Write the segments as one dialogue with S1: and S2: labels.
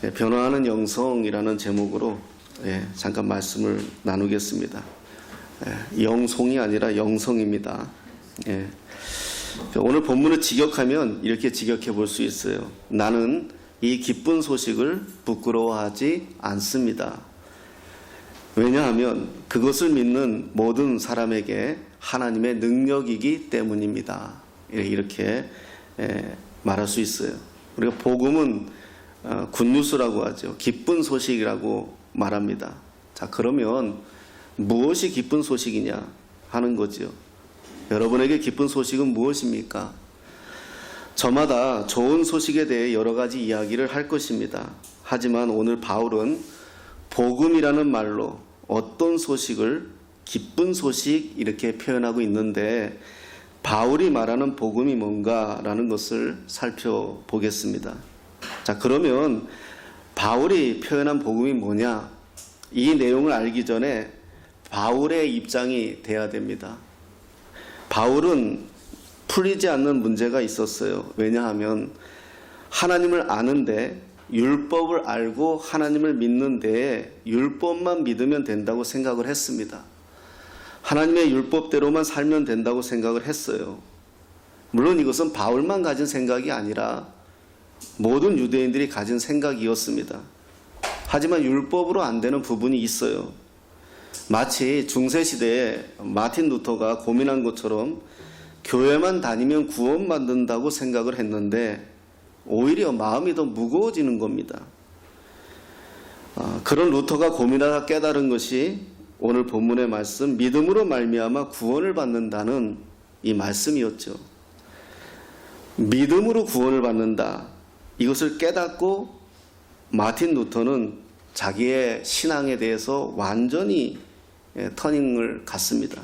S1: 변화하는 영성이라는 제목으로 잠깐 말씀을 나누겠습니다. 영송이 아니라 영성입니다. 오늘 본문을 직역하면 이렇게 직역해 볼 수 있어요. 나는 이 기쁜 소식을 부끄러워하지 않습니다. 왜냐하면 그것을 믿는 모든 사람에게 하나님의 능력이기 때문입니다. 이렇게 말할 수 있어요. 우리가 복음은 굿뉴스라고 하죠. 기쁜 소식이라고 말합니다. 자, 그러면 무엇이 기쁜 소식이냐 하는 거죠. 여러분에게 기쁜 소식은 무엇입니까? 저마다 좋은 소식에 대해 여러 가지 이야기를 할 것입니다. 하지만 오늘 바울은 복음이라는 말로 어떤 소식을 기쁜 소식 이렇게 표현하고 있는데, 바울이 말하는 복음이 뭔가라는 것을 살펴보겠습니다. 자, 그러면 바울이 표현한 복음이 뭐냐? 이 내용을 알기 전에 바울의 입장이 돼야 됩니다. 바울은 풀리지 않는 문제가 있었어요. 왜냐하면 하나님을 아는데, 율법을 알고 하나님을 믿는데 율법만 믿으면 된다고 생각을 했습니다. 하나님의 율법대로만 살면 된다고 생각을 했어요. 물론 이것은 바울만 가진 생각이 아니라 모든 유대인들이 가진 생각이었습니다. 하지만 율법으로 안 되는 부분이 있어요. 마치 중세시대에 마틴 루터가 고민한 것처럼 교회만 다니면 구원받는다고 생각을 했는데 오히려 마음이 더 무거워지는 겁니다. 그런 루터가 고민하다 깨달은 것이 오늘 본문의 말씀, 믿음으로 말미암아 구원을 받는다는 이 말씀이었죠. 믿음으로 구원을 받는다. 이것을 깨닫고 마틴 루터는 자기의 신앙에 대해서 완전히 터닝을 갔습니다.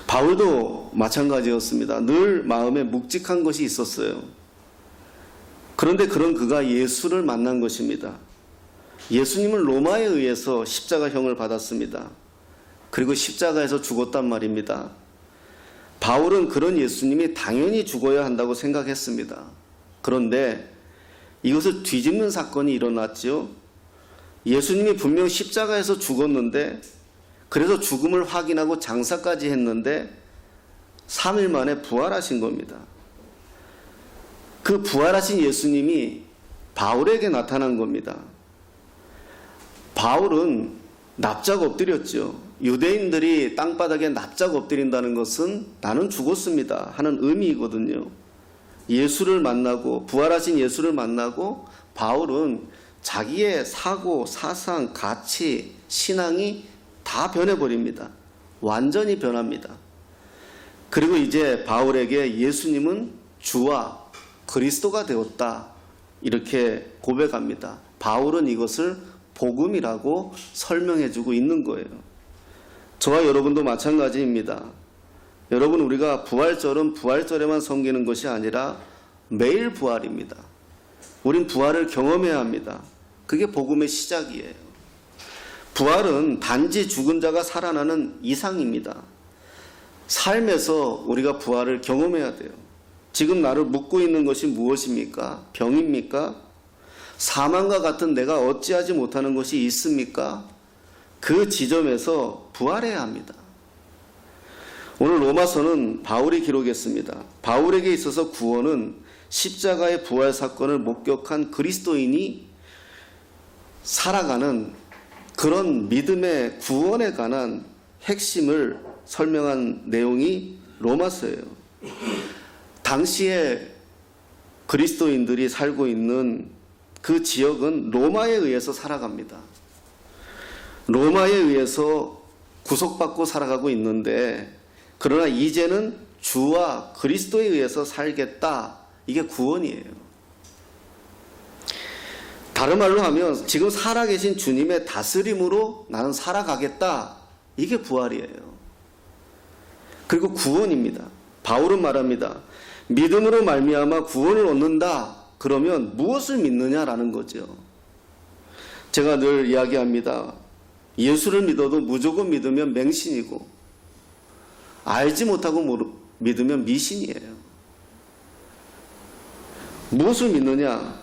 S1: 바울도 마찬가지였습니다. 늘 마음에 묵직한 것이 있었어요. 그런데 그런 그가 예수를 만난 것입니다. 예수님은 로마에 의해서 십자가형을 받았습니다. 그리고 십자가에서 죽었단 말입니다. 바울은 그런 예수님이 당연히 죽어야 한다고 생각했습니다. 그런데 이것을 뒤집는 사건이 일어났죠. 예수님이 분명 십자가에서 죽었는데, 그래서 죽음을 확인하고 장사까지 했는데 3일 만에 부활하신 겁니다. 그 부활하신 예수님이 바울에게 나타난 겁니다. 바울은 납작 엎드렸죠. 유대인들이 땅바닥에 납작 엎드린다는 것은 나는 죽었습니다 하는 의미이거든요. 예수를 만나고, 부활하신 예수를 만나고 바울은 자기의 사고, 사상, 가치, 신앙이 다 변해버립니다. 완전히 변합니다. 그리고 이제 바울에게 예수님은 주와 그리스도가 되었다 이렇게 고백합니다. 바울은 이것을 복음이라고 설명해주고 있는 거예요. 저와 여러분도 마찬가지입니다. 여러분, 우리가 부활절은 부활절에만 섬기는 것이 아니라 매일 부활입니다. 우린 부활을 경험해야 합니다. 그게 복음의 시작이에요. 부활은 단지 죽은 자가 살아나는 이상입니다. 삶에서 우리가 부활을 경험해야 돼요. 지금 나를 묶고 있는 것이 무엇입니까? 병입니까? 사망과 같은 내가 어찌하지 못하는 것이 있습니까? 그 지점에서 부활해야 합니다. 오늘 로마서는 바울이 기록했습니다. 바울에게 있어서 구원은 십자가의 부활 사건을 목격한 그리스도인이 살아가는 그런 믿음의 구원에 관한 핵심을 설명한 내용이 로마서예요. 당시에 그리스도인들이 살고 있는 그 지역은 로마에 의해서 살아갑니다. 로마에 의해서 구속받고 살아가고 있는데, 그러나 이제는 주와 그리스도에 의해서 살겠다. 이게 구원이에요. 다른 말로 하면 지금 살아계신 주님의 다스림으로 나는 살아가겠다. 이게 부활이에요. 그리고 구원입니다. 바울은 말합니다. 믿음으로 말미암아 구원을 얻는다. 그러면 무엇을 믿느냐라는 거죠. 제가 늘 이야기합니다. 예수를 믿어도 무조건 믿으면 맹신이고, 알지 못하고 믿으면 미신이에요. 무엇을 믿느냐?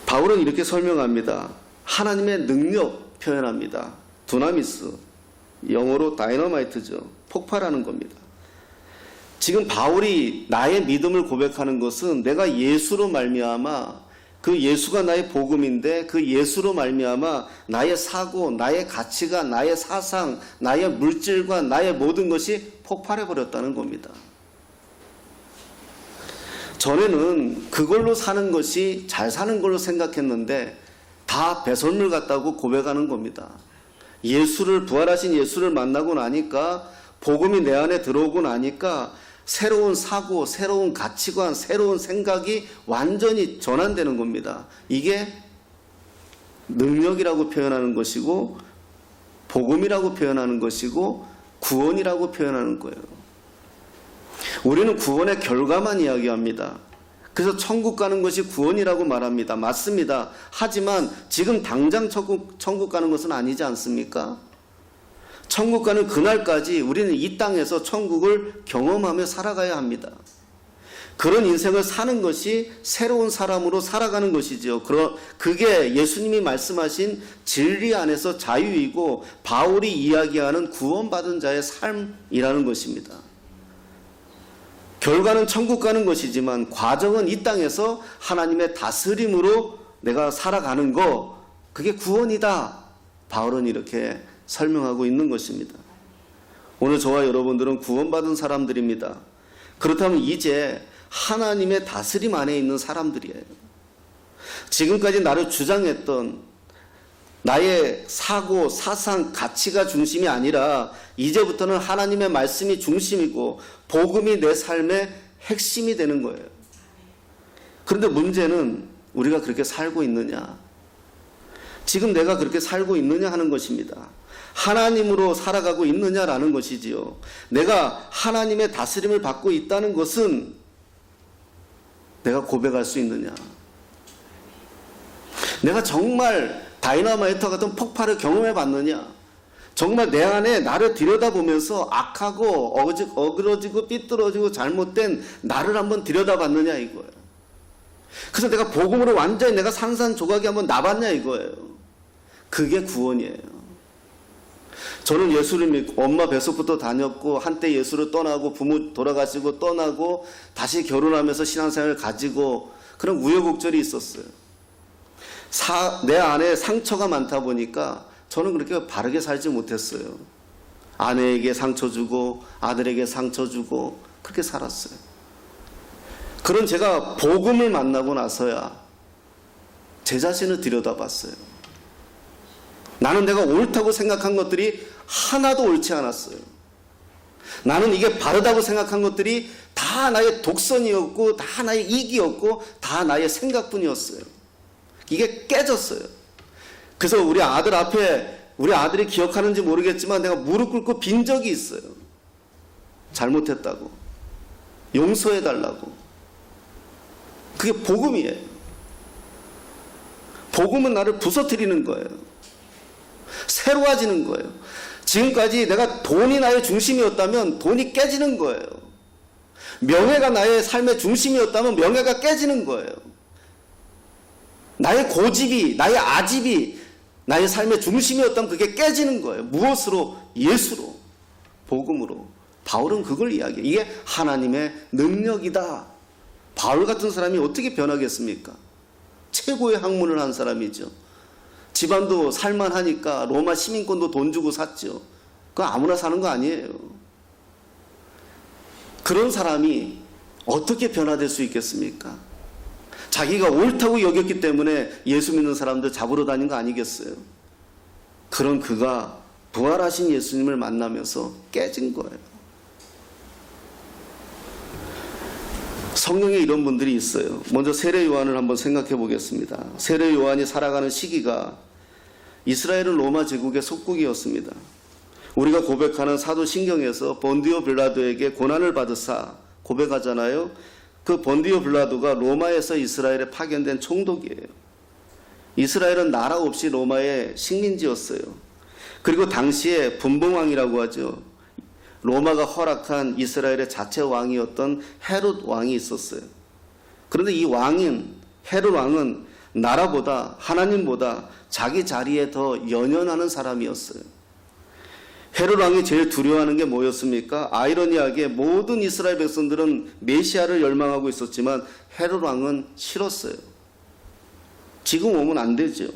S1: 바울은 이렇게 설명합니다. 하나님의 능력 표현합니다. 두나미스, 영어로 다이너마이트죠. 폭발하는 겁니다. 지금 바울이 나의 믿음을 고백하는 것은 내가 예수로 말미암아, 그 예수가 나의 복음인데 그 예수로 말미암아 나의 사고, 나의 가치관, 나의 사상, 나의 물질관, 나의 모든 것이 폭발해 버렸다는 겁니다. 전에는 그걸로 사는 것이 잘 사는 걸로 생각했는데 다 배설물 같다고 고백하는 겁니다. 예수를, 부활하신 예수를 만나고 나니까, 복음이 내 안에 들어오고 나니까 새로운 사고, 새로운 가치관, 새로운 생각이 완전히 전환되는 겁니다. 이게 능력이라고 표현하는 것이고, 복음이라고 표현하는 것이고, 구원이라고 표현하는 거예요. 우리는 구원의 결과만 이야기합니다. 그래서 천국 가는 것이 구원이라고 말합니다. 맞습니다. 하지만 지금 당장 천국 가는 것은 아니지 않습니까? 천국 가는 그날까지 우리는 이 땅에서 천국을 경험하며 살아가야 합니다. 그런 인생을 사는 것이 새로운 사람으로 살아가는 것이죠. 그게 예수님이 말씀하신 진리 안에서 자유이고 바울이 이야기하는 구원받은 자의 삶이라는 것입니다. 결과는 천국 가는 것이지만 과정은 이 땅에서 하나님의 다스림으로 내가 살아가는 거, 그게 구원이다. 바울은 이렇게 설명하고 있는 것입니다. 오늘 저와 여러분들은 구원받은 사람들입니다. 그렇다면 이제 하나님의 다스림 안에 있는 사람들이에요. 지금까지 나를 주장했던 나의 사고, 사상, 가치가 중심이 아니라 이제부터는 하나님의 말씀이 중심이고 복음이 내 삶의 핵심이 되는 거예요. 그런데 문제는 우리가 그렇게 살고 있느냐? 지금 내가 그렇게 살고 있느냐 하는 것입니다. 하나님으로 살아가고 있느냐라는 것이지요. 내가 하나님의 다스림을 받고 있다는 것은 내가 고백할 수 있느냐? 내가 정말 다이너마이트 같은 폭발을 경험해 봤느냐? 정말 내 안에 나를 들여다보면서 악하고 어그러지고 삐뚤어지고 잘못된 나를 한번 들여다봤느냐 이거예요. 그래서 내가 복음으로 완전히 내가 산산조각이 한번 나봤냐 이거예요. 그게 구원이에요. 저는 예수를 믿고 엄마 뱃속부터 다녔고 한때 예수를 떠나고 부모 돌아가시고 떠나고 다시 결혼하면서 신앙생활을 가지고 그런 우여곡절이 있었어요. 내 안에 상처가 많다 보니까 저는 그렇게 바르게 살지 못했어요. 아내에게 상처 주고 아들에게 상처 주고 그렇게 살았어요. 그런 제가 복음을 만나고 나서야 제 자신을 들여다봤어요. 나는 내가 옳다고 생각한 것들이 하나도 옳지 않았어요. 나는 이게 바르다고 생각한 것들이 다 나의 독선이었고 다 나의 이기였고 다 나의 생각뿐이었어요. 이게 깨졌어요. 그래서 우리 아들 앞에 우리 아들이 기억하는지 모르겠지만 내가 무릎 꿇고 빈 적이 있어요. 잘못했다고. 용서해달라고. 그게 복음이에요. 복음은 나를 부서뜨리는 거예요. 새로워지는 거예요. 지금까지 내가 돈이 나의 중심이었다면 돈이 깨지는 거예요. 명예가 나의 삶의 중심이었다면 명예가 깨지는 거예요. 나의 고집이, 나의 아집이 나의 삶의 중심이었다면 그게 깨지는 거예요. 무엇으로? 예수로, 복음으로. 바울은 그걸 이야기해요. 이게 하나님의 능력이다. 바울 같은 사람이 어떻게 변하겠습니까? 최고의 학문을 한 사람이죠. 집안도 살만하니까 로마 시민권도 돈 주고 샀죠. 그거 아무나 사는 거 아니에요. 그런 사람이 어떻게 변화될 수 있겠습니까? 자기가 옳다고 여겼기 때문에 예수 믿는 사람들 잡으러 다닌 거 아니겠어요? 그런 그가 부활하신 예수님을 만나면서 깨진 거예요. 성경에 이런 분들이 있어요. 먼저 세례 요한을 한번 생각해 보겠습니다. 세례 요한이 살아가는 시기가 이스라엘은 로마 제국의 속국이었습니다. 우리가 고백하는 사도신경에서 본디오 빌라도에게 고난을 받으사 고백하잖아요. 그 본디오 빌라도가 로마에서 이스라엘에 파견된 총독이에요. 이스라엘은 나라 없이 로마의 식민지였어요. 그리고 당시에 분봉왕이라고 하죠. 로마가 허락한 이스라엘의 자체 왕이었던 헤롯 왕이 있었어요. 그런데 이 왕인 헤롯 왕은 나라보다 하나님보다 자기 자리에 더 연연하는 사람이었어요. 헤롯 왕이 제일 두려워하는 게 뭐였습니까? 아이러니하게 모든 이스라엘 백성들은 메시아를 열망하고 있었지만 헤롯 왕은 싫었어요. 지금 오면 안 되죠.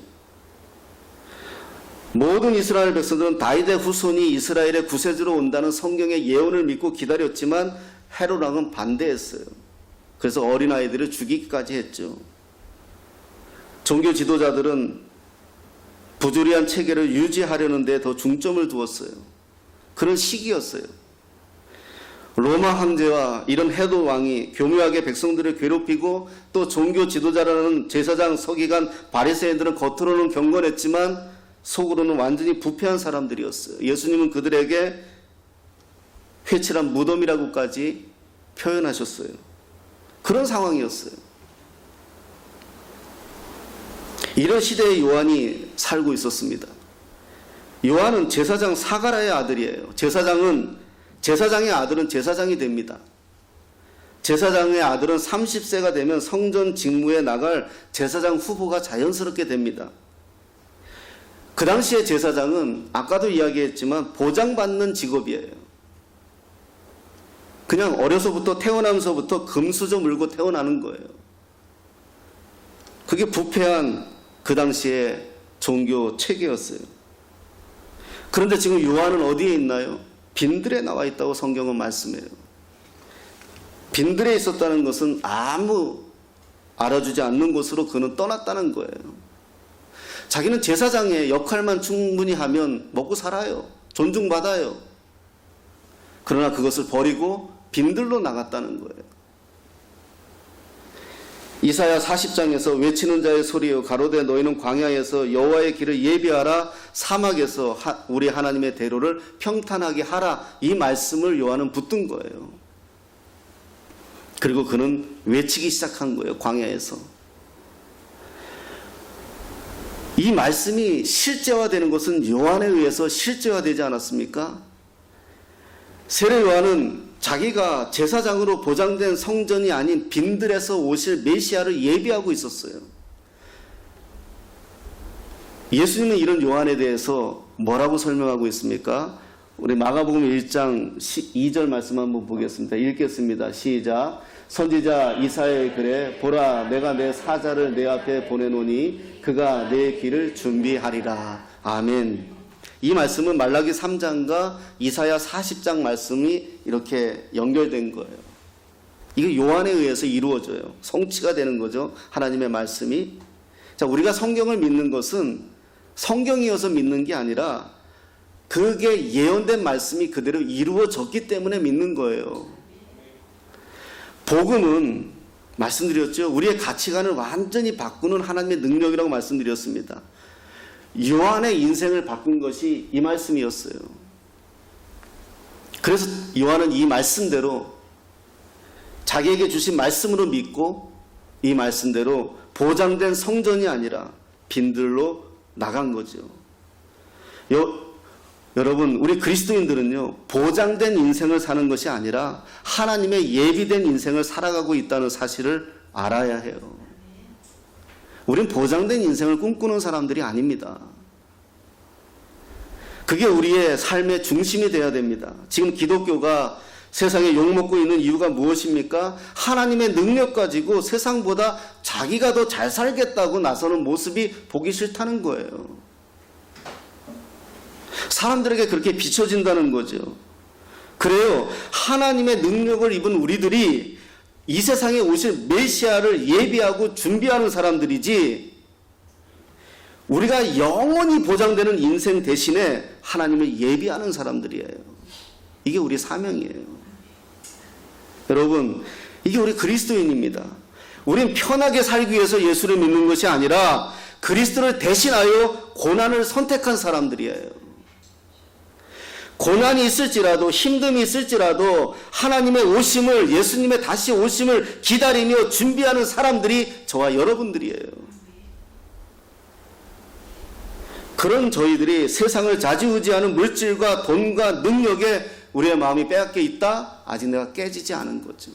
S1: 모든 이스라엘 백성들은 다윗의 후손이 이스라엘의 구세주로 온다는 성경의 예언을 믿고 기다렸지만 헤롯 왕은 반대했어요. 그래서 어린아이들을 죽이기까지 했죠. 종교 지도자들은 부조리한 체계를 유지하려는 데 더 중점을 두었어요. 그런 시기였어요. 로마 황제와 이런 헤롯 왕이 교묘하게 백성들을 괴롭히고 또 종교 지도자라는 제사장, 서기관, 바리새인들은 겉으로는 경건했지만 속으로는 완전히 부패한 사람들이었어요. 예수님은 그들에게 회칠한 무덤이라고까지 표현하셨어요. 그런 상황이었어요. 이런 시대에 요한이 살고 있었습니다. 요한은 제사장 사가랴의 아들이에요. 제사장의 아들은 제사장이 됩니다. 제사장의 아들은 30세가 되면 성전 직무에 나갈 제사장 후보가 자연스럽게 됩니다. 그 당시에 제사장은 아까도 이야기했지만 보장받는 직업이에요. 그냥 어려서부터 태어나면서부터 금수저 물고 태어나는 거예요. 그게 부패한 그 당시의 종교 체계였어요. 그런데 지금 요한은 어디에 있나요? 빈들에 나와 있다고 성경은 말씀해요. 빈들에 있었다는 것은 아무 알아주지 않는 곳으로 그는 떠났다는 거예요. 자기는 제사장의 역할만 충분히 하면 먹고 살아요. 존중받아요. 그러나 그것을 버리고 빈들로 나갔다는 거예요. 이사야 40장에서 외치는 자의 소리여 가로되 너희는 광야에서 여호와의 길을 예비하라 사막에서 우리 하나님의 대로를 평탄하게 하라 이 말씀을 요한은 붙든 거예요. 그리고 그는 외치기 시작한 거예요. 광야에서. 이 말씀이 실제화되는 것은 요한에 의해서 실제화되지 않았습니까? 세례 요한은 자기가 제사장으로 보장된 성전이 아닌 빈들에서 오실 메시아를 예비하고 있었어요. 예수님은 이런 요한에 대해서 뭐라고 설명하고 있습니까? 우리 마가복음 1장 2절 말씀 한번 보겠습니다. 읽겠습니다. 시작. 선지자 이사야의 글에 보라 내가 내 사자를 내 앞에 보내노니 그가 내 길을 준비하리라. 아멘. 이 말씀은 말라기 3장과 이사야 40장 말씀이 이렇게 연결된 거예요. 이게 요한에 의해서 이루어져요. 성취가 되는 거죠. 하나님의 말씀이. 자, 우리가 성경을 믿는 것은 성경이어서 믿는 게 아니라 그게 예언된 말씀이 그대로 이루어졌기 때문에 믿는 거예요. 복음은 말씀드렸죠. 우리의 가치관을 완전히 바꾸는 하나님의 능력이라고 말씀드렸습니다. 요한의 인생을 바꾼 것이 이 말씀이었어요. 그래서 요한은 이 말씀대로 자기에게 주신 말씀으로 믿고 이 말씀대로 보장된 성전이 아니라 빈들로 나간 거죠. 여러분, 우리 그리스도인들은요, 보장된 인생을 사는 것이 아니라 하나님의 예비된 인생을 살아가고 있다는 사실을 알아야 해요. 우린 보장된 인생을 꿈꾸는 사람들이 아닙니다. 그게 우리의 삶의 중심이 되어야 됩니다. 지금 기독교가 세상에 욕먹고 있는 이유가 무엇입니까? 하나님의 능력 가지고 세상보다 자기가 더 잘 살겠다고 나서는 모습이 보기 싫다는 거예요. 사람들에게 그렇게 비춰진다는 거죠. 그래요. 하나님의 능력을 입은 우리들이 이 세상에 오실 메시아를 예비하고 준비하는 사람들이지, 우리가 영원히 보장되는 인생 대신에 하나님을 예비하는 사람들이에요. 이게 우리 사명이에요. 여러분, 이게 우리 그리스도인입니다. 우린 편하게 살기 위해서 예수를 믿는 것이 아니라 그리스도를 대신하여 고난을 선택한 사람들이에요. 고난이 있을지라도 힘듦이 있을지라도 하나님의 오심을, 예수님의 다시 오심을 기다리며 준비하는 사람들이 저와 여러분들이에요. 그런 저희들이 세상을 좌지우지하는 물질과 돈과 능력에 우리의 마음이 빼앗겨 있다? 아직 내가 깨지지 않은 거죠.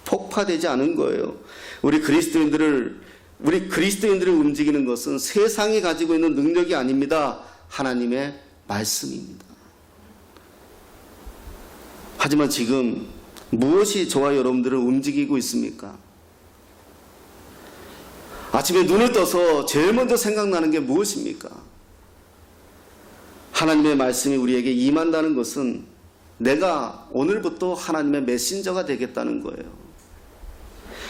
S1: 폭파되지 않은 거예요. 우리 그리스도인들을 우리 그리스도인들이 움직이는 것은 세상이 가지고 있는 능력이 아닙니다. 하나님의 말씀입니다. 하지만 지금 무엇이 저와 여러분들을 움직이고 있습니까? 아침에 눈을 떠서 제일 먼저 생각나는 게 무엇입니까? 하나님의 말씀이 우리에게 임한다는 것은 내가 오늘부터 하나님의 메신저가 되겠다는 거예요.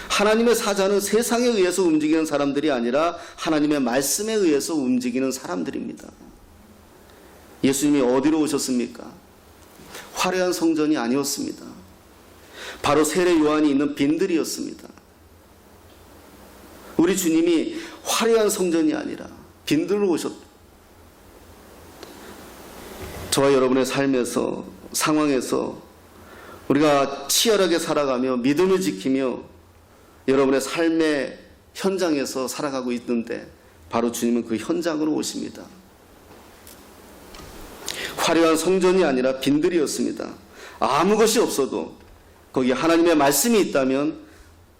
S1: 하나님의 사자는 세상에 의해서 움직이는 사람들이 아니라 하나님의 말씀에 의해서 움직이는 사람들입니다. 예수님이 어디로 오셨습니까? 화려한 성전이 아니었습니다. 바로 세례 요한이 있는 빈들이었습니다. 우리 주님이 화려한 성전이 아니라 빈들로 오셨다. 저와 여러분의 삶에서, 상황에서 우리가 치열하게 살아가며 믿음을 지키며 여러분의 삶의 현장에서 살아가고 있는데 바로 주님은 그 현장으로 오십니다. 화려한 성전이 아니라 빈들이었습니다. 아무 것이 없어도 거기에 하나님의 말씀이 있다면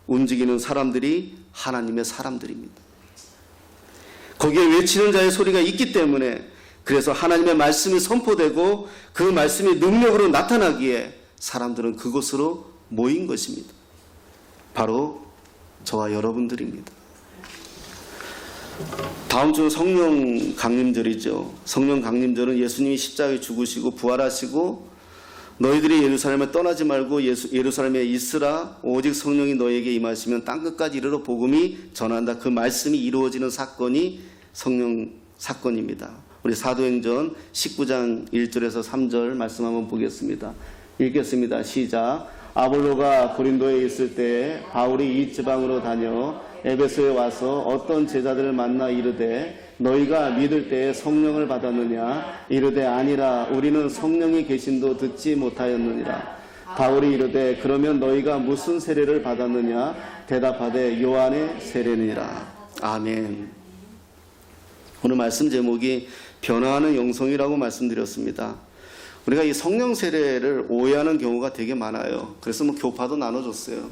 S1: 움직이는 사람들이 하나님의 사람들입니다. 거기에 외치는 자의 소리가 있기 때문에 그래서 하나님의 말씀이 선포되고 그 말씀이 능력으로 나타나기에 사람들은 그곳으로 모인 것입니다. 바로 저와 여러분들입니다. 다음 주는 성령 강림절이죠. 성령 강림절은 예수님이 십자가에 죽으시고 부활하시고 너희들이 예루살렘을 떠나지 말고 예루살렘에 있으라 오직 성령이 너희에게 임하시면 땅끝까지 이르러 복음이 전한다. 그 말씀이 이루어지는 사건이 성령 사건입니다. 우리 사도행전 19장 1절에서 3절 말씀 한번 보겠습니다. 읽겠습니다. 시작. 아볼로가 고린도에 있을 때 바울이 이 지방으로 다녀 에베소에 와서 어떤 제자들을 만나 이르되 너희가 믿을 때에 성령을 받았느냐? 이르되 아니라 우리는 성령이 계신도 듣지 못하였느니라. 바울이 이르되 그러면 너희가 무슨 세례를 받았느냐? 대답하되 요한의 세례니라. 아멘. 오늘 말씀 제목이 변화하는 영성이라고 말씀드렸습니다. 우리가 이 성령 세례를 오해하는 경우가 되게 많아요. 그래서 교파도 나눠줬어요.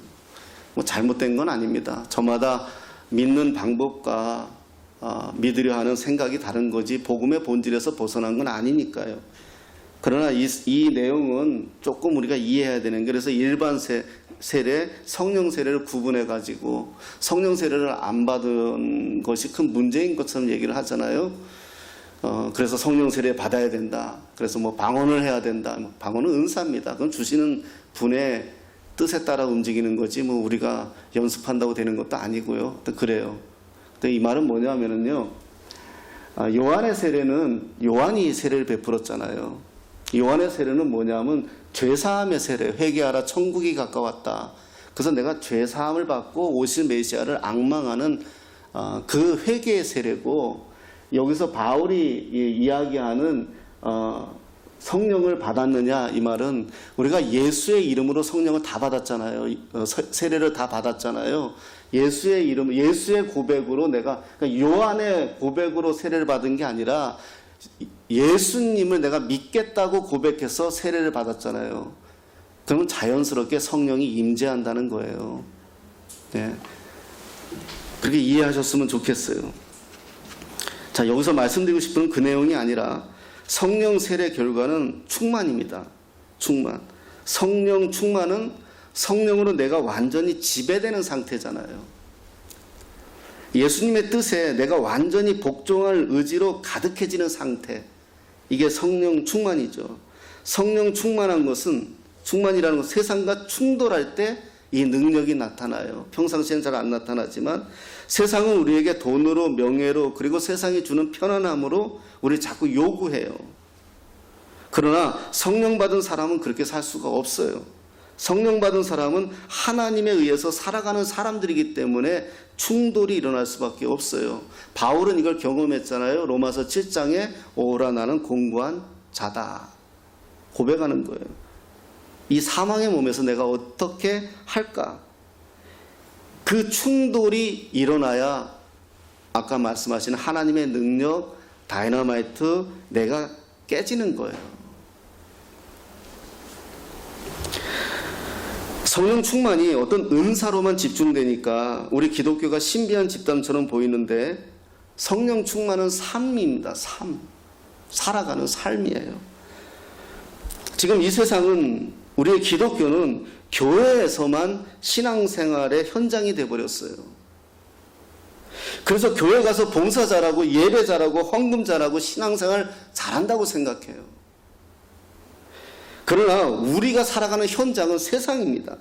S1: 잘못된 건 아닙니다. 저마다 믿는 방법과 믿으려 하는 생각이 다른 거지 복음의 본질에서 벗어난 건 아니니까요. 그러나 이 내용은 조금 우리가 이해해야 되는 게, 그래서 일반 세례, 성령 세례를 구분해 가지고 성령 세례를 안 받은 것이 큰 문제인 것처럼 얘기를 하잖아요. 그래서 성령 세례 받아야 된다. 그래서 방언을 해야 된다. 방언은 은사입니다. 그건 주시는 분의 뜻에 따라 움직이는 거지 우리가 연습한다고 되는 것도 아니고요. 그래요. 근데 이 말은 뭐냐면요. 요한의 세례는 요한이 세례를 베풀었잖아요. 요한의 세례는 뭐냐면 죄사함의 세례, 회개하라 천국이 가까웠다. 그래서 내가 죄사함을 받고 오실 메시아를 앙망하는 그 회개의 세례고, 여기서 바울이 이야기하는 성령을 받았느냐 이 말은 우리가 예수의 이름으로 성령을 다 받았잖아요. 세례를 다 받았잖아요. 예수의 이름, 예수의 고백으로 내가, 그러니까 요한의 고백으로 세례를 받은 게 아니라 예수님을 내가 믿겠다고 고백해서 세례를 받았잖아요. 그러면 자연스럽게 성령이 임재한다는 거예요. 네. 그렇게 이해하셨으면 좋겠어요. 자, 여기서 말씀드리고 싶은 그 내용이 아니라 성령 세례 결과는 충만입니다. 충만. 성령 충만은 성령으로 내가 완전히 지배되는 상태잖아요. 예수님의 뜻에 내가 완전히 복종할 의지로 가득해지는 상태. 이게 성령 충만이죠. 성령 충만한 것은, 충만이라는 것은 세상과 충돌할 때 이 능력이 나타나요. 평상시엔 잘 안 나타나지만 세상은 우리에게 돈으로, 명예로, 그리고 세상이 주는 편안함으로 우리 자꾸 요구해요. 그러나 성령 받은 사람은 그렇게 살 수가 없어요. 성령 받은 사람은 하나님에 의해서 살아가는 사람들이기 때문에 충돌이 일어날 수밖에 없어요. 바울은 이걸 경험했잖아요. 로마서 7장에 오라 나는 공고한 자다 고백하는 거예요. 이 사망의 몸에서 내가 어떻게 할까? 그 충돌이 일어나야 아까 말씀하신 하나님의 능력, 다이너마이트, 내가 깨지는 거예요. 성령 충만이 어떤 은사로만 집중되니까 우리 기독교가 신비한 집단처럼 보이는데 성령 충만은 삶입니다. 삶. 살아가는 삶이에요. 지금 이 세상은 우리의 기독교는 교회에서만 신앙생활의 현장이 돼버렸어요. 그래서 교회 가서 봉사 잘하고 예배 잘하고 헌금 잘하고 신앙생활 잘한다고 생각해요. 그러나 우리가 살아가는 현장은 세상입니다.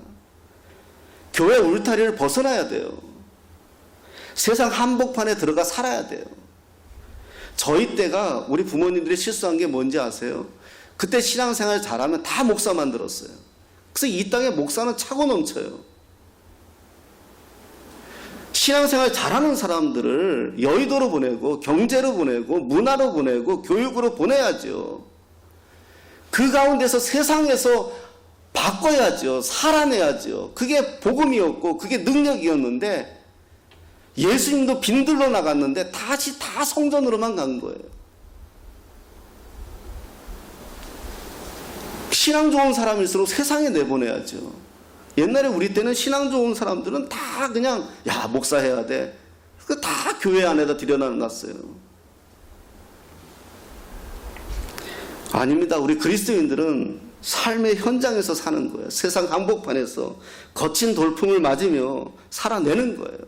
S1: 교회 울타리를 벗어나야 돼요. 세상 한복판에 들어가 살아야 돼요. 저희 때가 우리 부모님들이 실수한 게 뭔지 아세요? 그때 신앙생활 잘하면 다 목사 만들었어요. 그래서 이 땅에 목사는 차고 넘쳐요. 신앙생활 잘하는 사람들을 여의도로 보내고 경제로 보내고 문화로 보내고 교육으로 보내야죠. 그 가운데서 세상에서 바꿔야죠. 살아내야죠. 그게 복음이었고 그게 능력이었는데 예수님도 빈들로 나갔는데 다시 다 성전으로만 간 거예요. 신앙 좋은 사람일수록 세상에 내보내야죠. 옛날에 우리 때는 신앙 좋은 사람들은 다 그냥 야 목사해야 돼. 그 다 교회 안에다 들여놨어요. 아닙니다. 우리 그리스도인들은 삶의 현장에서 사는 거예요. 세상 한복판에서 거친 돌풍을 맞으며 살아내는 거예요.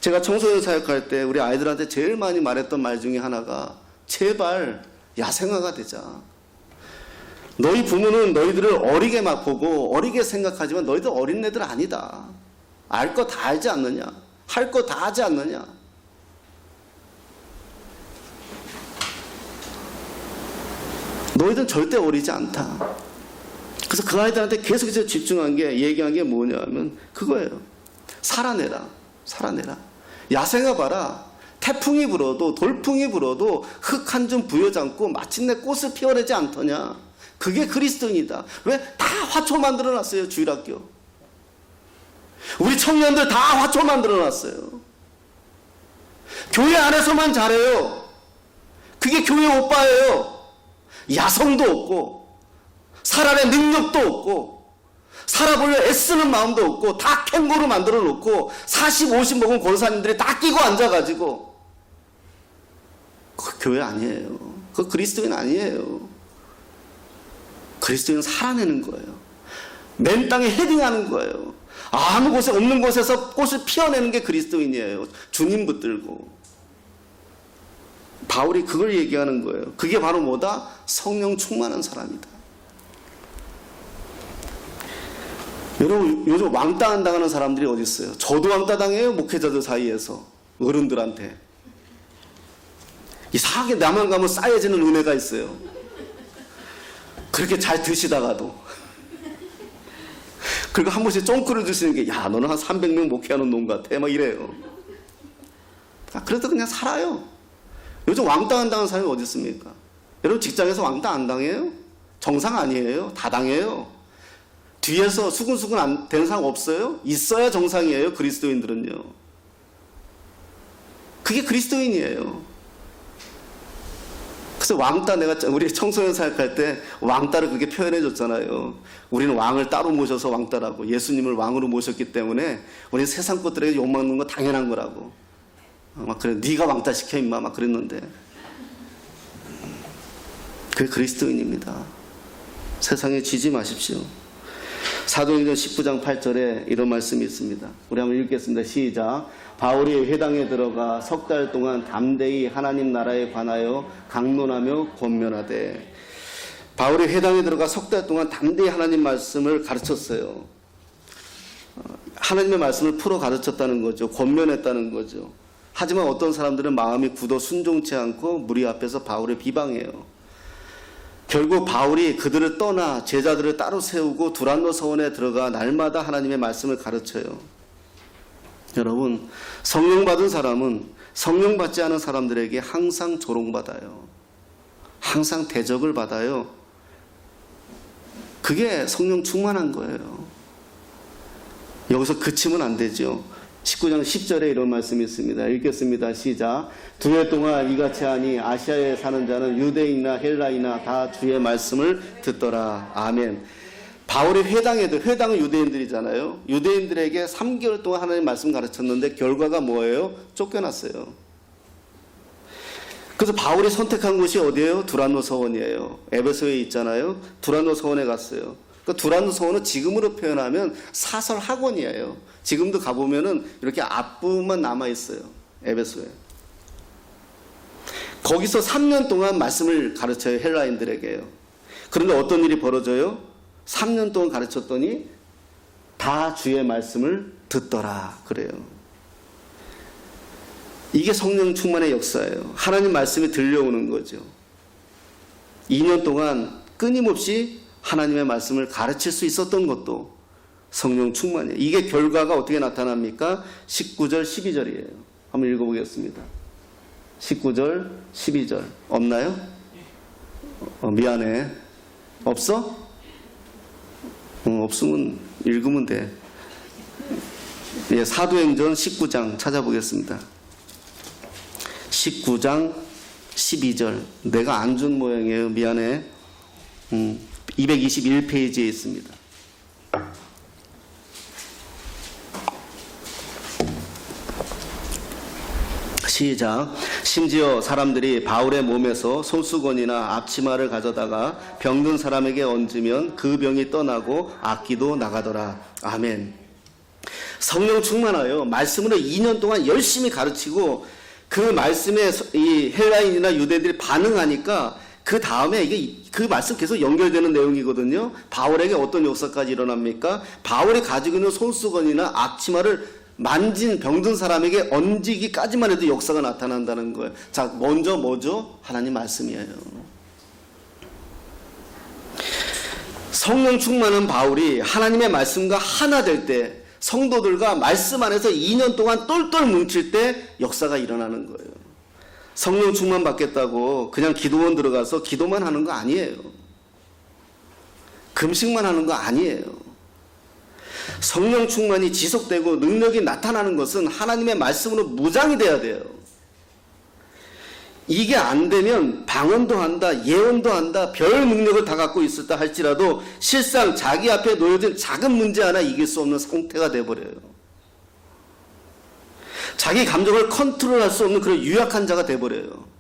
S1: 제가 청소년 사역할 때 우리 아이들한테 제일 많이 말했던 말 중에 하나가 제발 야생화가 되자. 너희 부모는 너희들을 어리게 막 보고 어리게 생각하지만 너희들 어린애들 아니다. 알 거 다 알지 않느냐? 할 거 다 하지 않느냐? 너희들은 절대 어리지 않다. 그래서 그 아이들한테 계속해서 집중한 게 얘기한 게 뭐냐면 그거예요. 살아내라. 살아내라. 야생화 봐라. 태풍이 불어도 돌풍이 불어도 흙 한 점 부여잡고 마침내 꽃을 피워내지 않더냐. 그게 그리스도인이다. 왜? 다 화초 만들어놨어요. 주일학교. 우리 청년들 다 화초 만들어놨어요. 교회 안에서만 잘해요. 그게 교회 오빠예요. 야성도 없고 살아낼 능력도 없고 살아보려 애쓰는 마음도 없고 다 캥거루 만들어 놓고 40, 50 먹은 권사님들이 다 끼고 앉아가지고 그 교회 아니에요. 그 그리스도인 아니에요. 그리스도인은 살아내는 거예요. 맨 땅에 헤딩하는 거예요. 아무 곳에 없는 곳에서 꽃을 피워내는 게 그리스도인이에요. 주님 붙들고. 바울이 그걸 얘기하는 거예요. 그게 바로 뭐다? 성령 충만한 사람이다. 여러분 요즘 왕따 안 당하는 사람들이 어디 있어요? 저도 왕따 당해요. 목회자들 사이에서 어른들한테. 이상하게 나만 가면 쌓여지는 은혜가 있어요. 그렇게 잘 드시다가도. 그리고 한 번씩 쫑크를 주시는 게 야 너는 한 300명 목회하는 놈 같아 막 이래요. 그래도 그냥 살아요. 요즘 왕따 안 당하는 사람이 어디 있습니까? 여러분 직장에서 왕따 안 당해요? 정상 아니에요? 다 당해요. 뒤에서 수근수근 안 되는 사람 없어요? 있어야 정상이에요. 그리스도인들은요. 그게 그리스도인이에요. 그래서 왕따 내가 우리 청소년 사역할 때 왕따를 그렇게 표현해 줬잖아요. 우리는 왕을 따로 모셔서 왕따라고 예수님을 왕으로 모셨기 때문에 우리는 세상 것들에게 욕먹는 거 당연한 거라고. 막 그래 네가 왕따 시켜 임마 막 그랬는데 그게 그리스도인입니다. 세상에 지지 마십시오. 사도행전 19장 8절에 이런 말씀이 있습니다. 우리 한번 읽겠습니다. 시작. 바울이 회당에 들어가 석 달 동안 담대히 하나님 나라에 관하여 강론하며 권면하되. 바울이 회당에 들어가 석 달 동안 담대히 하나님 말씀을 가르쳤어요. 하나님의 말씀을 풀어 가르쳤다는 거죠. 권면했다는 거죠. 하지만 어떤 사람들은 마음이 굳어 순종치 않고 무리 앞에서 바울을 비방해요. 결국 바울이 그들을 떠나 제자들을 따로 세우고 두란노 서원에 들어가 날마다 하나님의 말씀을 가르쳐요. 여러분, 성령 받은 사람은 성령 받지 않은 사람들에게 항상 조롱받아요. 항상 대적을 받아요. 그게 성령 충만한 거예요. 여기서 그치면 안 되죠. 19장 10절에 이런 말씀이 있습니다. 읽겠습니다. 시작. 2해 동안 이같이 하니 아시아에 사는 자는 유대인이나 헬라이나 다 주의 말씀을 듣더라. 아멘. 바울이 회당은 유대인들이잖아요. 유대인들에게 3개월 동안 하나님 말씀 가르쳤는데 결과가 뭐예요? 쫓겨났어요. 그래서 바울이 선택한 곳이 어디예요? 두란노 서원이에요. 에베소에 있잖아요. 두란노 서원에 갔어요. 그 두란노 서원은 지금으로 표현하면 사설 학원이에요. 지금도 가보면은 이렇게 앞부분만 남아있어요. 에베소에. 거기서 3년 동안 말씀을 가르쳐요. 헬라인들에게요. 그런데 어떤 일이 벌어져요? 3년 동안 가르쳤더니 다 주의 말씀을 듣더라. 그래요. 이게 성령 충만의 역사예요. 하나님 말씀이 들려오는 거죠. 2년 동안 끊임없이 하나님의 말씀을 가르칠 수 있었던 것도 성령 충만이에요. 이게 결과가 어떻게 나타납니까? 19절, 12절이에요. 한번 읽어보겠습니다. 19절, 12절. 없나요? 미안해. 없어? 없으면 읽으면 돼. 예, 사도행전 19장 찾아보겠습니다. 19장 12절. 내가 안 준 모양이에요. 미안해. 221페이지에 있습니다. 시작. 심지어 사람들이 바울의 몸에서 손수건이나 앞치마를 가져다가 병든 사람에게 얹으면 그 병이 떠나고 악기도 나가더라. 아멘. 성령 충만하여 말씀으로 2년 동안 열심히 가르치고 그 말씀에 이 헬라인이나 유대들이 반응하니까 그 다음에 그 말씀 계속 연결되는 내용이거든요. 바울에게 어떤 역사까지 일어납니까? 바울이 가지고 있는 손수건이나 앞치마를 만진 병든 사람에게 얹기까지만 해도 역사가 나타난다는 거예요. 자, 먼저 뭐죠? 하나님 말씀이에요. 성령 충만한 바울이 하나님의 말씀과 하나 될 때, 성도들과 말씀 안에서 2년 동안 똘똘 뭉칠 때 역사가 일어나는 거예요. 성령 충만 받겠다고 그냥 기도원 들어가서 기도만 하는 거 아니에요. 금식만 하는 거 아니에요. 성령 충만이 지속되고 능력이 나타나는 것은 하나님의 말씀으로 무장이 돼야 돼요. 이게 안 되면 방언도 한다, 예언도 한다, 별 능력을 다 갖고 있었다 할지라도 실상 자기 앞에 놓여진 작은 문제 하나 이길 수 없는 상태가 돼버려요. 자기 감정을 컨트롤할 수 없는 그런 유약한 자가 돼버려요.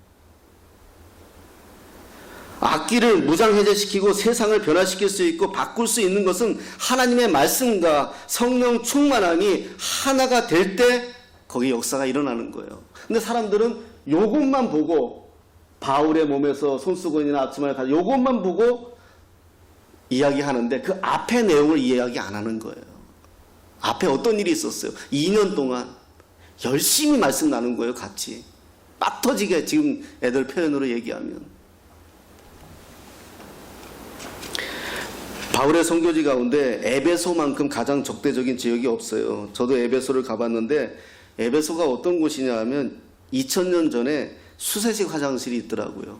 S1: 악기를 무장해제시키고 세상을 변화시킬 수 있고 바꿀 수 있는 것은 하나님의 말씀과 성령 충만함이 하나가 될 때 거기 역사가 일어나는 거예요. 근데 사람들은 요것만 보고 바울의 몸에서 손수건이나 앞치마를 가지고 요것만 보고 이야기하는데 그 앞의 내용을 이야기 안 하는 거예요. 앞에 어떤 일이 있었어요? 2년 동안 열심히 말씀 나눈 거예요. 같이 빡 터지게 지금 애들 표현으로 얘기하면. 바울의 선교지 가운데 에베소만큼 가장 적대적인 지역이 없어요. 저도 에베소를 가봤는데 에베소가 어떤 곳이냐 하면 2000년 전에 수세식 화장실이 있더라고요.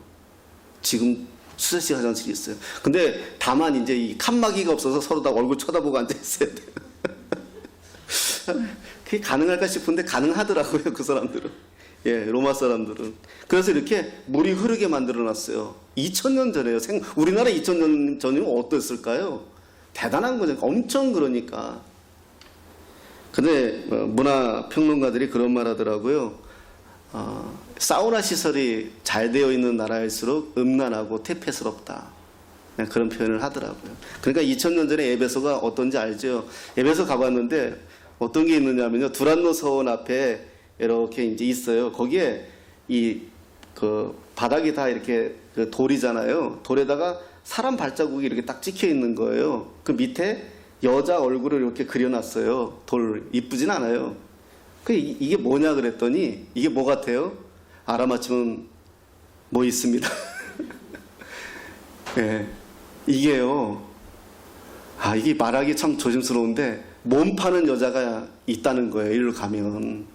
S1: 지금 수세식 화장실이 있어요. 근데 다만 이제 이 칸막이가 없어서 서로 다 얼굴 쳐다보고 앉아 있어야 돼요. 그게 가능할까 싶은데 가능하더라고요. 그 사람들은. 예, 로마 사람들은. 그래서 이렇게 물이 흐르게 만들어놨어요. 2000년 전에요. 우리나라 2000년 전이면 어땠을까요? 대단한 거죠. 엄청 그러니까. 근데 문화 평론가들이 그런 말 하더라고요. 사우나 시설이 잘 되어 있는 나라일수록 음란하고 태폐스럽다. 그런 표현을 하더라고요. 그러니까 2000년 전에 에베소가 어떤지 알죠? 에베소 가봤는데 어떤 게 있느냐면요. 두란노 서원 앞에 이렇게 이제 있어요. 거기에 그 바닥이 다 이렇게 그 돌이잖아요. 돌에다가 사람 발자국이 이렇게 딱 찍혀 있는 거예요. 그 밑에 여자 얼굴을 이렇게 그려놨어요. 돌 이쁘진 않아요. 이게 뭐냐 그랬더니 이게 뭐 같아요? 알아맞히면 뭐 있습니다. 네, 이게요. 이게 말하기 참 조심스러운데 몸 파는 여자가 있다는 거예요. 이리로 가면.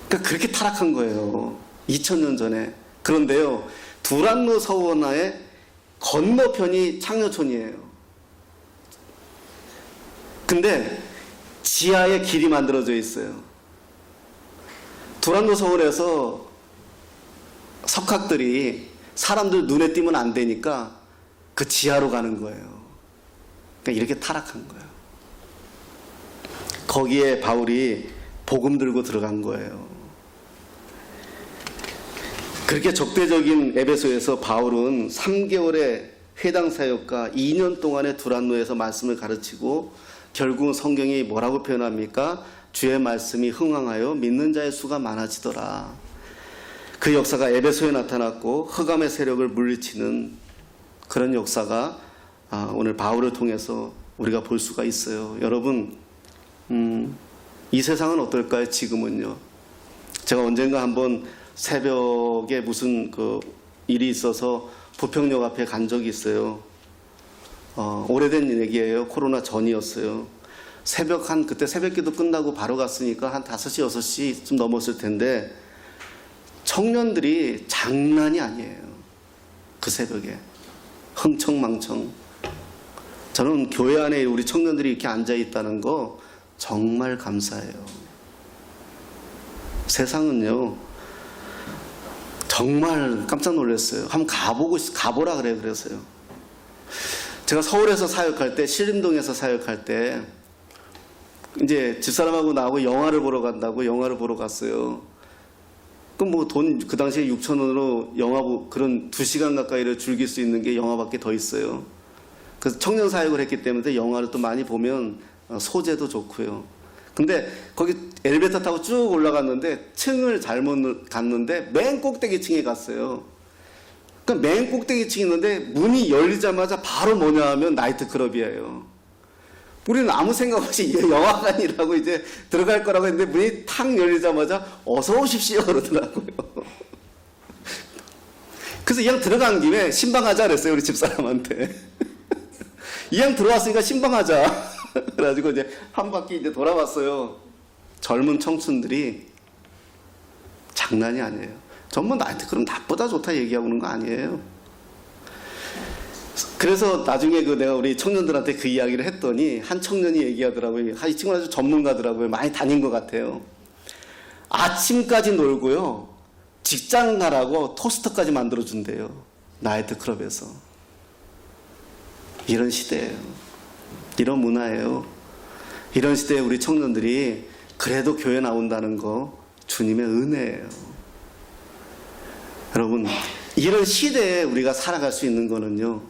S1: 그러니까 그렇게 타락한 거예요. 2000년 전에. 그런데요, 두란노 서원화의 건너편이 창녀촌이에요. 근데 지하에 길이 만들어져 있어요. 두란노 서원에서 석학들이 사람들 눈에 띄면 안 되니까 그 지하로 가는 거예요. 그러니까 이렇게 타락한 거예요. 거기에 바울이 복음 들고 들어간 거예요. 그렇게 적대적인 에베소에서 바울은 3개월의 회당 사역과 2년 동안의 두란노에서 말씀을 가르치고 결국은 성경이 뭐라고 표현합니까? 주의 말씀이 흥왕하여 믿는 자의 수가 많아지더라. 그 역사가 에베소에 나타났고 흑암의 세력을 물리치는 그런 역사가 오늘 바울을 통해서 우리가 볼 수가 있어요. 여러분, 이 세상은 어떨까요? 지금은요. 제가 언젠가 한번 새벽에 무슨 일이 있어서 부평역 앞에 간 적이 있어요. 오래된 얘기예요. 코로나 전이었어요. 그때 새벽기도 끝나고 바로 갔으니까 한 5시, 6시쯤 넘었을 텐데 청년들이 장난이 아니에요. 그 새벽에. 흥청망청. 저는 교회 안에 우리 청년들이 이렇게 앉아있다는 거 정말 감사해요. 세상은요, 정말 깜짝 놀랐어요. 한번 가보라 그래서요. 제가 서울에서 사역할 때, 신림동에서 사역할 때, 이제 집사람하고 나하고 영화를 보러 간다고 영화를 보러 갔어요. 그럼 뭐 그 당시에 6,000원으로 그런 2시간 가까이를 즐길 수 있는 게 영화밖에 더 있어요. 그래서 청년 사역을 했기 때문에 영화를 또 많이 보면 소재도 좋고요. 근데 거기 엘리베이터 타고 쭉 올라갔는데 층을 잘못 갔는데 맨 꼭대기 층에 갔어요. 그러니까 맨 꼭대기 층에 있는데 문이 열리자마자 바로 뭐냐 하면 나이트클럽이에요. 우리는 아무 생각 없이 영화관이라고 이제 들어갈 거라고 했는데 문이 탁 열리자마자 어서 오십시오 그러더라고요. 그래서 이왕 들어간 김에 신방하자 그랬어요. 우리 집사람한테. 이왕 들어왔으니까 신방하자. 그래가지고 이제 한 바퀴 이제 돌아봤어요. 젊은 청춘들이 장난이 아니에요. 전부 나이트클럽 나쁘다 좋다 얘기하고 그런 거 아니에요. 그래서 나중에 내가 우리 청년들한테 그 이야기를 했더니 한 청년이 얘기하더라고요. 이 친구는 아주 전문가더라고요. 많이 다닌 것 같아요. 아침까지 놀고요. 직장 가라고 토스터까지 만들어준대요. 나이트클럽에서. 이런 시대예요. 이런 문화예요. 이런 시대에 우리 청년들이 그래도 교회 나온다는 거 주님의 은혜예요. 여러분, 이런 시대에 우리가 살아갈 수 있는 거는요,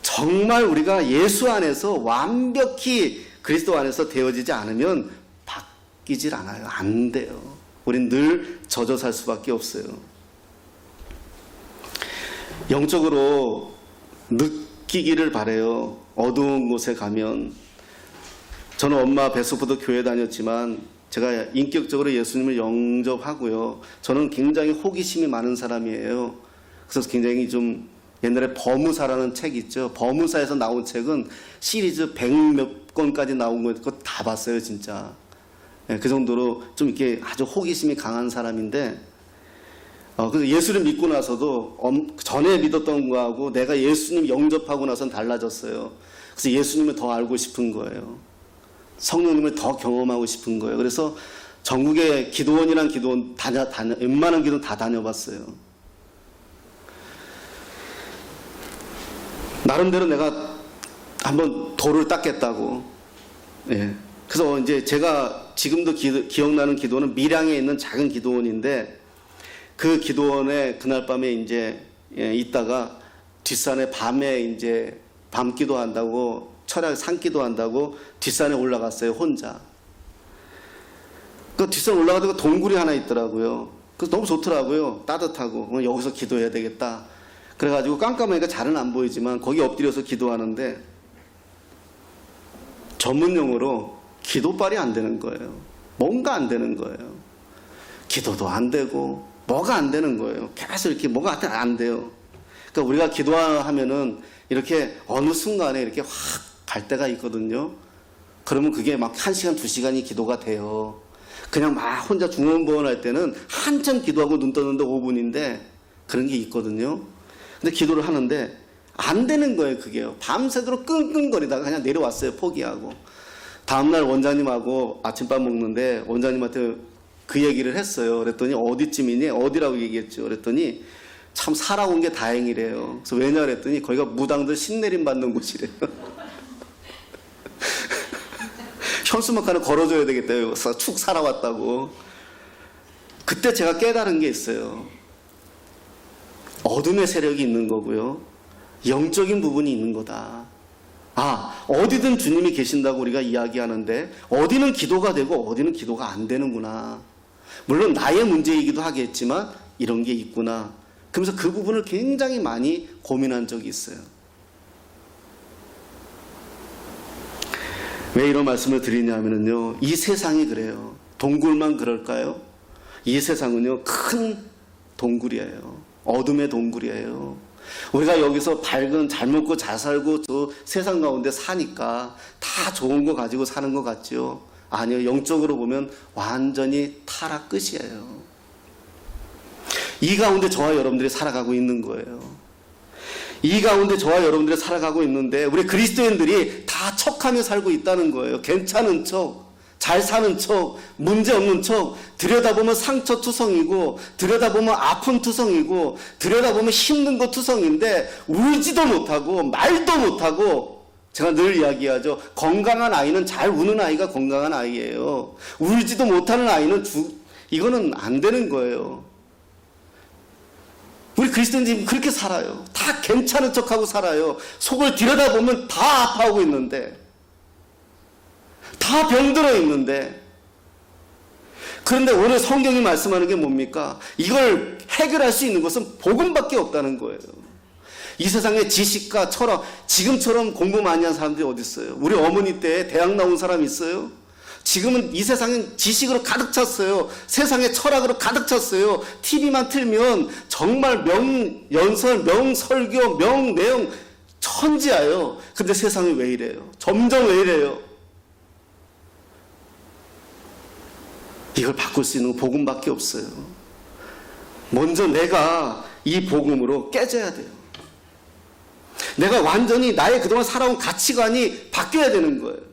S1: 정말 우리가 예수 안에서 완벽히 그리스도 안에서 되어지지 않으면 바뀌질 않아요. 안 돼요. 우린 늘 젖어 살 수밖에 없어요. 영적으로 느끼기를 바라요. 어두운 곳에 가면. 저는 엄마 뱃속부터 교회 다녔지만 제가 인격적으로 예수님을 영접하고요. 저는 굉장히 호기심이 많은 사람이에요. 그래서 굉장히 좀 옛날에 버무사라는 책 있죠. 버무사에서 나온 책은 시리즈 100몇 권까지 나온 거 그거 다 봤어요, 진짜. 그 정도로 좀 이렇게 아주 호기심이 강한 사람인데, 그래서 예수를 믿고 나서도 전에 믿었던 거하고 내가 예수님 영접하고 나서는 달라졌어요. 그래서 예수님을 더 알고 싶은 거예요. 성령님을 더 경험하고 싶은 거예요. 그래서 전국에 기도원이란 기도원 웬만한 기도원 다 다녀봤어요. 나름대로 내가 한번 도를 닦겠다고. 예. 그래서 이제 제가 지금도 기억나는 기도원은 밀양에 있는 작은 기도원인데, 그 기도원에 그날 밤에 이제 있다가 뒷산에 밤에 이제 밤 기도한다고, 철학 산기도 한다고 뒷산에 올라갔어요, 혼자. 그 뒷산 올라가다가 동굴이 하나 있더라고요. 그래서 너무 좋더라고요. 따뜻하고. 여기서 기도해야 되겠다. 그래가지고 깜깜하니까 잘은 안 보이지만 거기 엎드려서 기도하는데 전문용어로 기도빨이 안 되는 거예요. 뭔가 안 되는 거예요. 기도도 안 되고 뭐가 안 되는 거예요. 계속 이렇게 뭐가 안 돼요. 그러니까 우리가 기도하면은 이렇게 어느 순간에 이렇게 확 갈 때가 있거든요. 그러면 그게 막 1시간, 2시간이 기도가 돼요. 그냥 막 혼자 중언부언할 때는 한참 기도하고 눈 떴는데 5분인데 그런 게 있거든요. 근데 기도를 하는데 안 되는 거예요, 그게요. 밤새도록 끙끙거리다가 그냥 내려왔어요, 포기하고. 다음날 원장님하고 아침밥 먹는데 원장님한테 그 얘기를 했어요. 그랬더니 어디쯤이니? 어디라고 얘기했죠. 그랬더니 참 살아온 게 다행이래요. 그래서 왜냐 그랬더니 거기가 무당들 신내림 받는 곳이래요. 현수막하나 걸어줘야 되겠다. 여기서 축 살아왔다고. 그때 제가 깨달은 게 있어요. 어둠의 세력이 있는 거고요. 영적인 부분이 있는 거다. 어디든 주님이 계신다고 우리가 이야기하는데 어디는 기도가 되고 어디는 기도가 안 되는구나. 물론 나의 문제이기도 하겠지만 이런 게 있구나. 그러면서 그 부분을 굉장히 많이 고민한 적이 있어요. 왜 이런 말씀을 드리냐면요, 이 세상이 그래요. 동굴만 그럴까요? 이 세상은요, 큰 동굴이에요. 어둠의 동굴이에요. 우리가 여기서 밝은, 잘 먹고 잘 살고 저 세상 가운데 사니까 다 좋은 거 가지고 사는 것 같죠? 아니요, 영적으로 보면 완전히 타락 끝이에요. 이 가운데 저와 여러분들이 살아가고 있는 거예요. 이 가운데 저와 여러분들이 살아가고 있는데 우리 그리스도인들이 다 척하며 살고 있다는 거예요. 괜찮은 척, 잘 사는 척, 문제 없는 척, 들여다보면 상처투성이고, 들여다보면 아픔투성이고, 들여다보면 힘든 거 투성인데 울지도 못하고 말도 못하고. 제가 늘 이야기하죠. 건강한 아이는 잘 우는 아이가 건강한 아이예요. 울지도 못하는 아이는 이거는 안 되는 거예요. 우리 그리스도인들이 그렇게 살아요. 다 괜찮은 척하고 살아요. 속을 들여다보면 다 아파하고 있는데, 다 병들어 있는데. 그런데 오늘 성경이 말씀하는 게 뭡니까? 이걸 해결할 수 있는 것은 복음밖에 없다는 거예요. 이 세상의 지식과 철학, 지금처럼 공부 많이 한 사람들이 어디 있어요? 우리 어머니 때 대학 나온 사람 있어요? 지금은 이 세상은 지식으로 가득 찼어요. 세상의 철학으로 가득 찼어요. TV만 틀면 정말 명연설, 명설교, 명내용 천지야요. 근데 세상이 왜 이래요? 점점 왜 이래요? 이걸 바꿀 수 있는 건 복음밖에 없어요. 먼저 내가 이 복음으로 깨져야 돼요. 내가 완전히 나의 그동안 살아온 가치관이 바뀌어야 되는 거예요.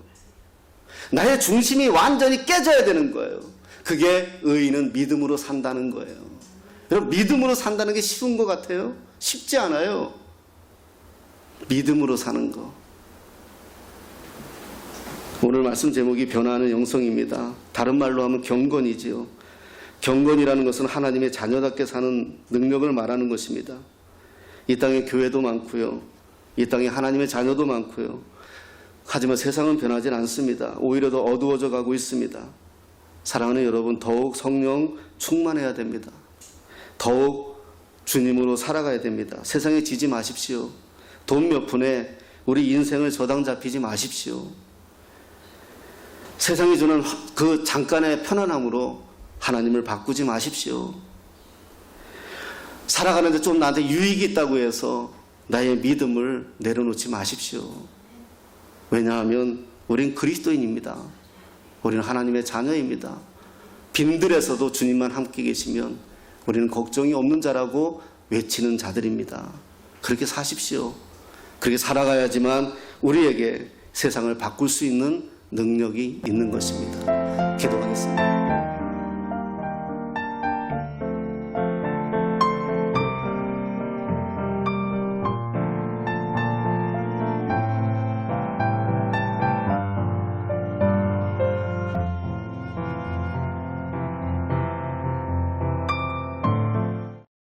S1: 나의 중심이 완전히 깨져야 되는 거예요. 그게 의인은 믿음으로 산다는 거예요. 여러분, 믿음으로 산다는 게 쉬운 것 같아요? 쉽지 않아요. 믿음으로 사는 거. 오늘 말씀 제목이 변화하는 영성입니다. 다른 말로 하면 경건이지요. 경건이라는 것은 하나님의 자녀답게 사는 능력을 말하는 것입니다. 이 땅에 교회도 많고요. 이 땅에 하나님의 자녀도 많고요. 하지만 세상은 변하지 않습니다. 오히려 더 어두워져 가고 있습니다. 사랑하는 여러분, 더욱 성령 충만해야 됩니다. 더욱 주님으로 살아가야 됩니다. 세상에 지지 마십시오. 돈 몇 푼에 우리 인생을 저당 잡히지 마십시오. 세상이 주는 그 잠깐의 편안함으로 하나님을 바꾸지 마십시오. 살아가는데 좀 나한테 유익이 있다고 해서 나의 믿음을 내려놓지 마십시오. 왜냐하면 우린 그리스도인입니다. 우리는 하나님의 자녀입니다. 빈들에서도 주님만 함께 계시면 우리는 걱정이 없는 자라고 외치는 자들입니다. 그렇게 사십시오. 그렇게 살아가야지만 우리에게 세상을 바꿀 수 있는 능력이 있는 것입니다. 기도하겠습니다.